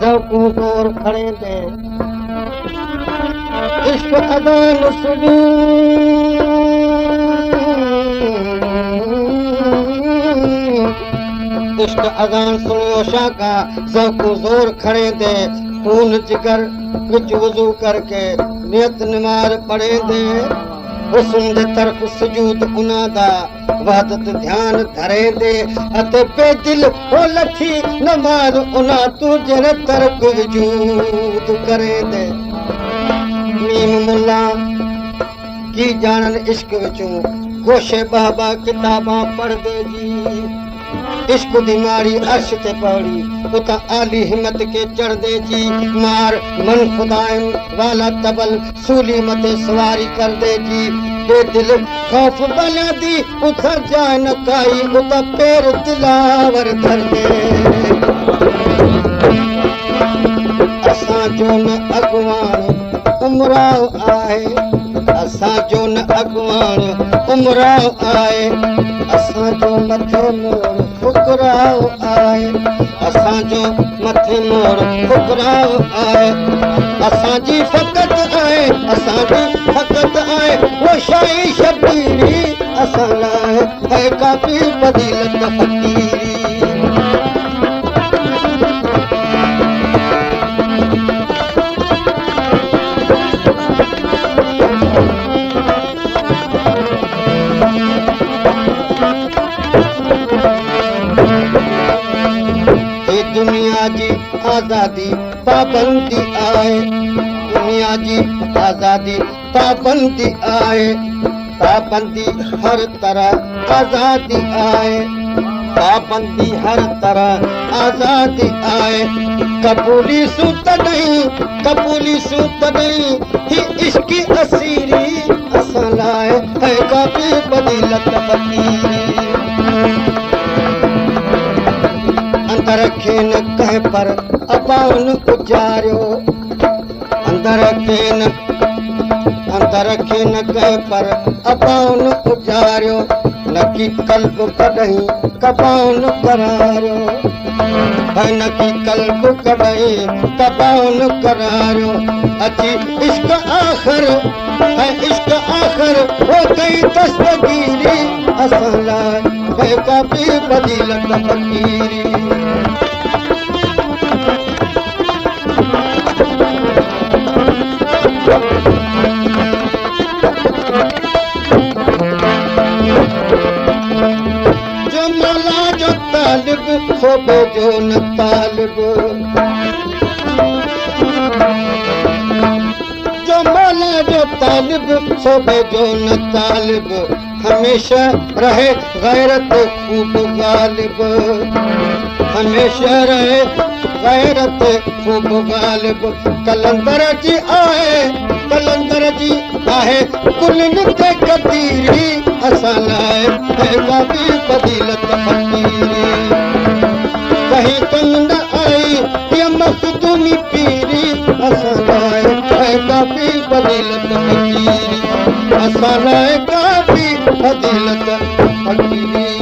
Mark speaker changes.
Speaker 1: ज़ौक़ू ज़ोर खणे दे इश्क अदा नुसड़ी इश्क अज़ान सुनियो शाका ज़ौक़ू ज़ोर खणे दे खून जिगर विच वज़ू करके नियत नमाज पढ़े दे हुस्न दे तरफ सुजूद उन्हां दा वहदत ध्यान धरे दे अते बेदिल हो लथी नमाज उन्हां तू जड़ तरक वजूद करे दे मीम मुल्ला की जानन इश्क विचों गोशे बाबा किताबां पढ़ दे जी इश्क दी माड़ी अर्श ते पौड़ी उता आली हिम्मत के चढ़ दे जी मार मन खुदाइन वाला तबल सूली मते सवारी कर दे जी दे दिल खौफ बना दी उता जाए न काई उता पैर दिलावर धर दे असां जो न अगवान उमराव आए असां जो न अगवान उमराव आए असां जो मथे मोर फुकराव आए असां जो मथे मोर फुकराव आए असां जी फक़त आए असां जी फक़त आए वो शाही शबीरी असां लाए है काफ़ी फज़ीलत फ़क़ीरी दुनिया जी आजादी पाबंदी आए दुनिया जी आजादी पाबंदी आए पाबंदी हर तरह आजादी आए पाबंदी हर तरह आजादी आए कबूली सूत नहीं ही इश्की असीरी असां लाए है काफ़ी फज़ीलत फ़क़ीरी अंदर खे न कह पर अपाउन उचारियो अंदर खे न कह पर अपाउन उचारियो न की कल्ब कॾहिं कपाउन करारियो है न की कल्ब कॾहिं कपाउन करारियो अची इश्क आख़िर है इश्क आख़िर हो कई दस्तगीरी असां लाइ है काफ़ी फज़ीलत फ़क़ीरी सोबे जो न तालिब जो मौला जो तालिब सोबे जो न तालिब हमेशा रहे गैरत खूब गालिब हमेशा रहे गैरत खूब गालिब कलंदर जी आहे कुल ते कतीरी असां लाइ है काफ़ी फज़ीलत फ़क़ीरी कहीं कम न आई ये मखदूमी पीरी असां लाइ है काफ़ी फज़ीलत फ़क़ीरी असां लाइ काफ़ी फज़ीलत फ़क़ीरी